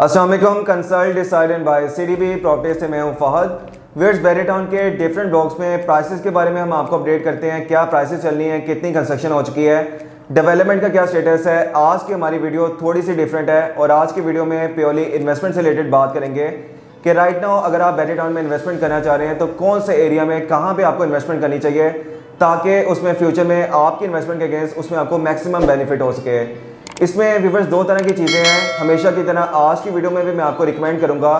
अस्सलाम वालेकुम। Consult decide and buy CDB property से मैं हूं फहद। वीर्स बैरी टाउन के डिफरेंट ब्लॉक्स में प्राइसेस के बारे में हम आपको अपडेट करते हैं, क्या प्राइसेस चल रही हैं, कितनी कंस्ट्रक्शन हो चुकी है, डेवलपमेंट का क्या स्टेटस है। आज की हमारी वीडियो थोड़ी सी डिफरेंट है और आज की वीडियो में प्योरली इन्वेस्टमेंट से रिलेटेड बात करेंगे कि राइट नाउ अगर आप बैरी टाउन में इन्वेस्टमेंट करना चाह रहे हैं तो कौन से एरिया में कहाँ पर आपको इन्वेस्टमेंट करनी चाहिए ताकि उसमें फ्यूचर में आपकी इन्वेस्टमेंट के अगेंस्ट उसमें आपको मैक्सिमम बेनिफिट हो सके। इसमें व्यूअर्स दो तरह की चीज़ें हैं। हमेशा की तरह आज की वीडियो में भी मैं आपको रिकमेंड करूंगा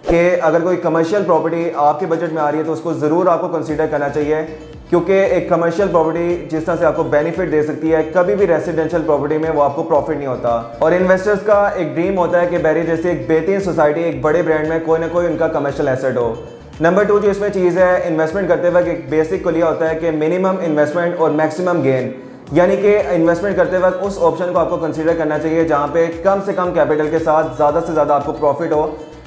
कि अगर कोई कमर्शियल प्रॉपर्टी आपके बजट में आ रही है तो उसको ज़रूर आपको कंसीडर करना चाहिए, क्योंकि एक कमर्शियल प्रॉपर्टी जिस तरह से आपको बेनिफिट दे सकती है, कभी भी रेजिडेंशियल प्रॉपर्टी में वो आपको प्रॉफिट नहीं होता। और इन्वेस्टर्स का एक ड्रीम होता है कि बैरी जैसे एक बेहतरीन सोसाइटी, एक बड़े ब्रांड में कोई ना कोई उनका कमर्शियल एसेट हो। नंबर 2 जो इसमें चीज़ है, इन्वेस्टमेंट करते वक्त एक बेसिक कुलिया होता है कि मिनिमम इन्वेस्टमेंट और मैक्सिमम गेन, यानी कि इन्वेस्टमेंट करते वक्त उस ऑप्शन को आपको कंसीडर करना चाहिए जहां पे कम से कम कैपिटल के साथ ज़्यादा से ज़्यादा आपको प्रॉफिट हो,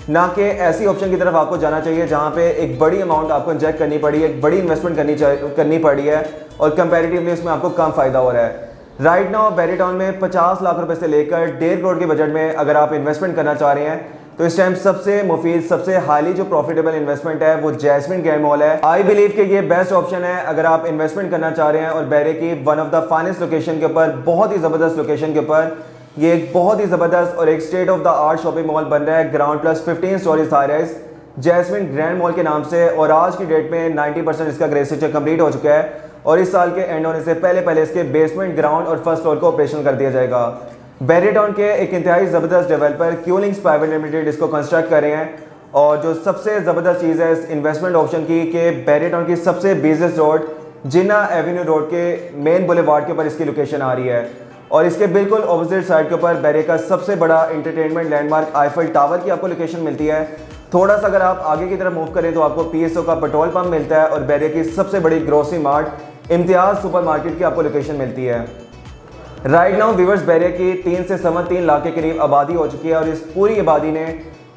ना कि ऐसी ऑप्शन की तरफ आपको जाना चाहिए जहां पे एक बड़ी अमाउंट आपको इंजेक्ट करनी पड़ी है, एक बड़ी इन्वेस्टमेंट करनी पड़ी है और कंपैरेटिवली उसमें आपको कम फ़ायदा हो रहा है। राइट नाउ बैरी टाउन में 50 लाख रुपए से लेकर 1.5 करोड़ के बजट में अगर आप इन्वेस्टमेंट करना चाह रहे हैं तो इस टाइम सबसे मुफीद, सबसे हाईली जो प्रॉफिटेबल इन्वेस्टमेंट है वो जैस्मिन ग्रैंड मॉल है। आई बिलीव कि ये बेस्ट ऑप्शन है अगर आप इन्वेस्टमेंट करना चाह रहे हैं और बैरे की one of the finest location के ऊपर, बहुत ही ज़बरदस्त लोकेशन के ऊपर ये एक बहुत ही ज़बरदस्त और एक state of the art shopping mall बन रहा है, ground plus 15 stories high rise Jasmine grand mall के नाम से। और आज की डेट में 90% इसका ग्रे स्ट्रक्चर कंप्लीट हो चुका है और इस साल के एंड होने से पहले इसके बेसमेंट, ग्राउंड और फर्स्ट फ्लोर को ऑपरेशन कर दिया जाएगा। बैरी टाउन के एक इंतहाई ज़बरदस्त डेवलपर क्यूलिंग्स प्राइवेट लिमिटेड इसको कंस्ट्रक्ट कर रहे हैं। और जो सबसे ज़बरदस्त चीज़ है इस इन्वेस्टमेंट ऑप्शन की कि बैरी टाउन की सबसे बिजनेस रोड जिन्ना एवेन्यू रोड के मेन बुलेवार्ड के ऊपर इसकी लोकेशन आ रही है और इसके बिल्कुल ऑपोजिट साइड के ऊपर बैरी का सबसे बड़ा एंटरटेनमेंट लैंडमार्क आईफल टावर की आपको लोकेशन मिलती है। थोड़ा सा अगर आप आगे की तरफ मूव करें तो आपको पीएसओ का पेट्रोल पंप मिलता है और बैरी की सबसे बड़ी ग्रोसरी मार्ट इम्तियाज़ सुपर मार्केट की आपको लोकेशन मिलती है। राइट नाउ व्यूअर्स बैरिया की 3 से 3.25 लाख के करीब आबादी हो चुकी है और इस पूरी आबादी ने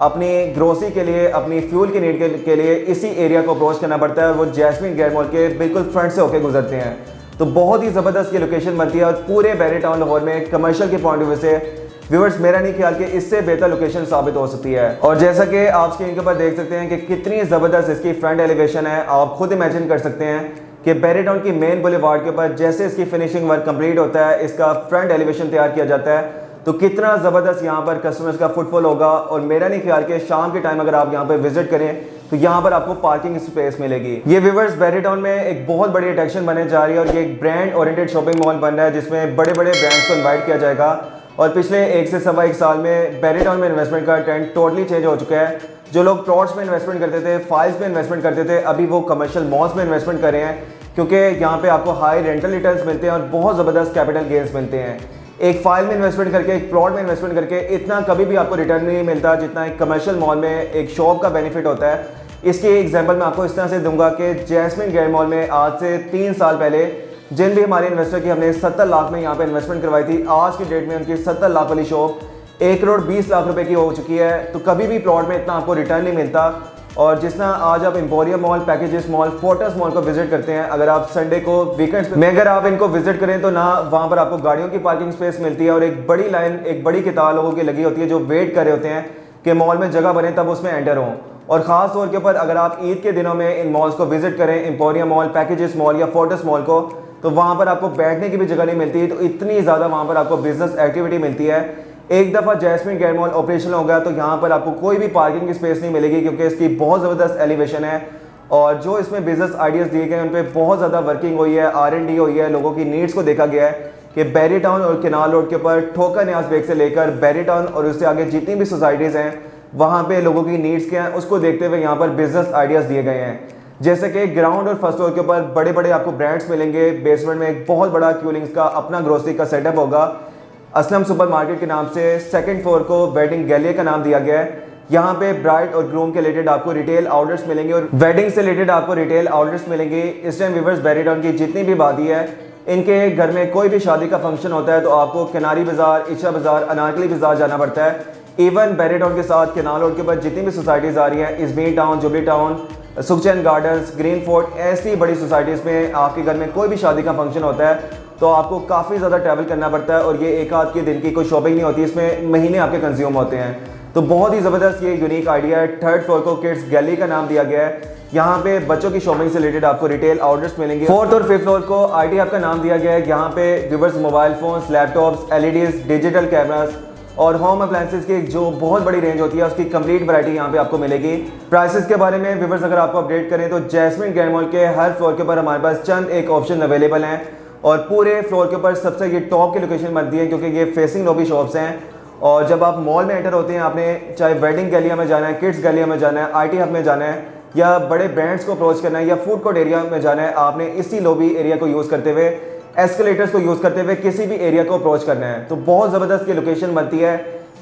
अपनी ग्रोसरी के लिए, अपनी फ्यूल की नीड के लिए इसी एरिया को अप्रोच करना पड़ता है और वो जैस्मिन ग्रैंड मॉल के बिल्कुल फ्रंट से होकर गुजरते हैं। तो बहुत ही ज़बरदस्त ये लोकेशन बनती है और पूरे बैरी टाउन लाहौर में कमर्शियल के पॉइंट ऑफ व्यू से व्यूअर्स मेरा नहीं ख्याल कि इससे बेहतर लोकेशन साबित हो सकती है। और जैसा कि आप स्क्रीन के ऊपर देख सकते हैं कि कितनी ज़बरदस्त इसकी फ्रंट एलिवेशन है, आप खुद इमेजिन कर सकते हैं कि बैरी टाउन की मेन बुलेवार्ड के ऊपर जैसे इसकी फिनिशिंग वर्क कंप्लीट होता है, इसका फ्रंट एलिवेशन तैयार किया जाता है तो कितना ज़बरदस्त यहाँ पर कस्टमर्स का फुटफॉल होगा। और मेरा नहीं ख्याल कि शाम के टाइम अगर आप यहाँ पर विजिट करें तो यहाँ पर आपको पार्किंग स्पेस मिलेगी। ये व्यूअर्स बैरी टाउन में एक बहुत बड़ी अट्रैक्शन बनने जा रही है और ये एक ब्रांड ओरिएंटेड शॉपिंग मॉल बन रहा है जिसमें बड़े बड़े ब्रांड्स को इन्वाइट किया जाएगा। और पिछले 1 से सवा 1 साल में बैरी टाउन में इन्वेस्टमेंट का ट्रेंड टोटली चेंज हो चुका है। जो लोग प्लॉट्स में इन्वेस्टमेंट करते थे, फाइल्स में इन्वेस्टमेंट करते थे, अभी वो कमर्शियल मॉल्स में इन्वेस्टमेंट कर रहे हैं, क्योंकि यहाँ पे आपको हाई रेंटल रिटर्न्स मिलते हैं और बहुत ज़बरदस्त कैपिटल गेन्स मिलते हैं। एक फाइल में इन्वेस्टमेंट करके, एक प्लॉट में इन्वेस्टमेंट करके इतना कभी भी आपको रिटर्न नहीं मिलता जितना एक कमर्शियल मॉल में एक शॉप का बेनिफिट होता है। इसकी एग्जांपल मैं आपको इस तरह से दूंगा कि जैस्मिन ग्रैंड मॉल में आज से 3 साल पहले जिन भी हमारे इन्वेस्टर की हमने 70 लाख में यहाँ पे इन्वेस्टमेंट करवाई थी, आज की डेट में उनकी 70 लाख वाली शॉप 1 करोड़ 20 लाख रुपए की हो चुकी है। तो कभी भी प्लॉट में इतना आपको रिटर्न नहीं मिलता। और जिस तरह आज आप emporium mall, packages mall, forts mall को विजिट करते हैं, अगर आप संडे को, वीकेंड्स में अगर आप इनको विजिट करें तो ना वहाँ पर आपको गाड़ियों की पार्किंग स्पेस मिलती है और एक बड़ी लाइन, एक बड़ी कतार लोगों की लगी होती है जो वेट कर रहे होते हैं कि मॉल में जगह बने तब उसमें एंटर हों। और ख़ास तौर के ऊपर अगर आप ईद के दिनों में इन मॉल्स को विजिट करें, एम्पोरियम मॉल, पैकेजेस मॉल या फोर्टस मॉल को, तो वहाँ पर आपको बैठने की भी जगह नहीं मिलती। तो इतनी ज़्यादा वहाँ पर आपको बिजनेस एक्टिविटी मिलती है। एक दफ़ा जैस्मिन ग्रैंड मॉल ऑपरेशनल हो गया तो यहाँ पर आपको कोई भी पार्किंग की स्पेस नहीं मिलेगी, क्योंकि इसकी बहुत ज़बरदस्त एलिवेशन है और जो इसमें बिजनेस आइडियाज़ दिए गए उन पर बहुत ज़्यादा वर्किंग हुई है, R&D हुई है, लोगों की नीड्स को देखा गया है कि बैरी टाउन और केनाल रोड के ऊपर ठोकर न्याज बेग से लेकर बैरी टाउन और उससे आगे जितनी भी सोसाइटीज़ हैं वहाँ पे लोगों की नीड्स क्या हैं उसको देखते हुए यहाँ पर बिजनेस आइडियाज़ दिए गए हैं। जैसे कि ग्राउंड और फर्स्ट फ्लोर के ऊपर बड़े बड़े आपको ब्रांड्स मिलेंगे, बेसमेंट में एक बहुत बड़ा क्यूलिंग्स का अपना ग्रोसरी का सेटअप होगा। असलम सुपर मार्केट के नाम से सेकंड फ्लोर को वेडिंग गैलरी का नाम दिया गया है। यहाँ पे ब्राइड और ग्रूम के रिलेटेड आपको रिटेल आउटलेट्स मिलेंगे और वेडिंग से रिलेटेड आपको रिटेल आउटलेट्स मिलेंगे। इस टाइम व्यूअर्स बैरी टाउन की जितनी भी आबादी है, इनके घर में कोई भी शादी का फंक्शन होता है तो आपको किनारी बाजार, इशा बाजार, अनारकली बाजार जाना पड़ता है। इवन बैरी टाउन के साथ केनाल रोड के ऊपर जितनी भी सोसाइटीज़ आ रही हैं, Izmir Town, Jubilee Town, Sukhchain Gardens, Green Fort, ऐसी बड़ी सोसाइटीज़ में आपके घर में कोई भी शादी का फंक्शन होता है तो आपको काफ़ी ज़्यादा ट्रैवल करना पड़ता है और ये एक आध के दिन की कोई शॉपिंग नहीं होती, इसमें महीने आपके कंज्यूम होते हैं। तो बहुत ही ज़बरदस्त ये यूनिक आइडिया है। थर्ड फ्लोर को किड्स गैलरी का नाम दिया गया है। यहाँ पे बच्चों की शॉपिंग से रिलेटेड आपको रिटेल आउटलेट्स मिलेंगे। फोर्थ और फिफ्थ फ्लोर को IT हब का नाम दिया गया है। यहाँ पे viewers mobile phones, laptops, LEDs, digital cameras और होम अप्लायंसेस की जो बहुत बड़ी रेंज होती है उसकी कंप्लीट वैरायटी यहाँ पे आपको मिलेगी। प्राइसेस के बारे में व्यूअर्स अगर आपको अपडेट करें तो जैस्मिन ग्रैंड मॉल के हर फ्लोर के ऊपर हमारे पास चंद एक ऑप्शन अवेलेबल हैं और पूरे फ्लोर के ऊपर सबसे ये टॉप की लोकेशन बनती है क्योंकि ये फेसिंग लॉबी शॉप्स हैं। और जब आप मॉल में एंटर होते हैं, आपने चाहे वेडिंग गैलिया में जाना है, किड्स गैलिया में जाना है, IT हब में जाना है या बड़े ब्रांड्स को अप्रोच करना है या फूड कोर्ट एरिया में जाना है, आपने इसी लॉबी एरिया को यूज़ करते हुए, एस्केलेटर्स को यूज़ करते हुए किसी भी एरिया को अप्रोच करना है। तो बहुत ज़बरदस्त ये लोकेशन बनती है।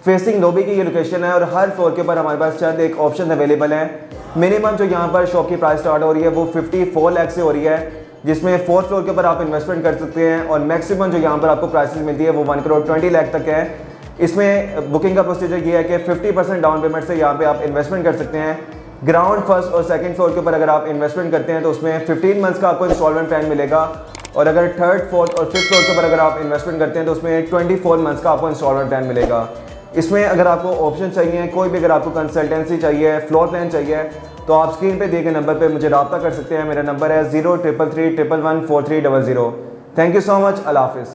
फेसिंग लॉबी की ये लोकेशन है और हर फ्लोर के ऊपर हमारे पास चंद एक ऑप्शन अवेलेबल है। मिनिमम जो यहाँ पर शॉप की प्राइस स्टार्ट हो रही है वो 54 लाख से हो रही है, जिसमें फोर्थ फ्लोर के ऊपर आप इन्वेस्टमेंट कर सकते हैं और मैक्सिमम जो यहाँ पर आपको प्राइसेस मिलती है वो 1 करोड़ 20 लाख तक है। इसमें बुकिंग का प्रोसीजर ये है कि 50% डाउन पेमेंट से यहाँ पे आप इन्वेस्टमेंट कर सकते हैं। ग्राउंड, फर्स्ट और सेकंड फ्लोर के ऊपर अगर आप इन्वेस्टमेंट करते हैं तो उसमें 15 मंथ्स का आपको इंस्टॉलमेंट प्लान मिलेगा और अगर थर्ड, फोर्थ और फिफ्थ फ्लोर के ऊपर अगर आप इन्वेस्टमेंट करते हैं तो उसमें 24 मंथ्स का आपको इंस्टॉलमेंट प्लान मिलेगा। इसमें अगर आपको ऑप्शन चाहिए, कोई भी अगर आपको कंसल्टेंसी चाहिए, फ्लोर प्लान चाहिए, तो आप स्क्रीन पे दिए गए नंबर पे मुझे रब्ता कर सकते हैं। मेरा नंबर है 0333114300। Thank you so much. Allah हाफिज़।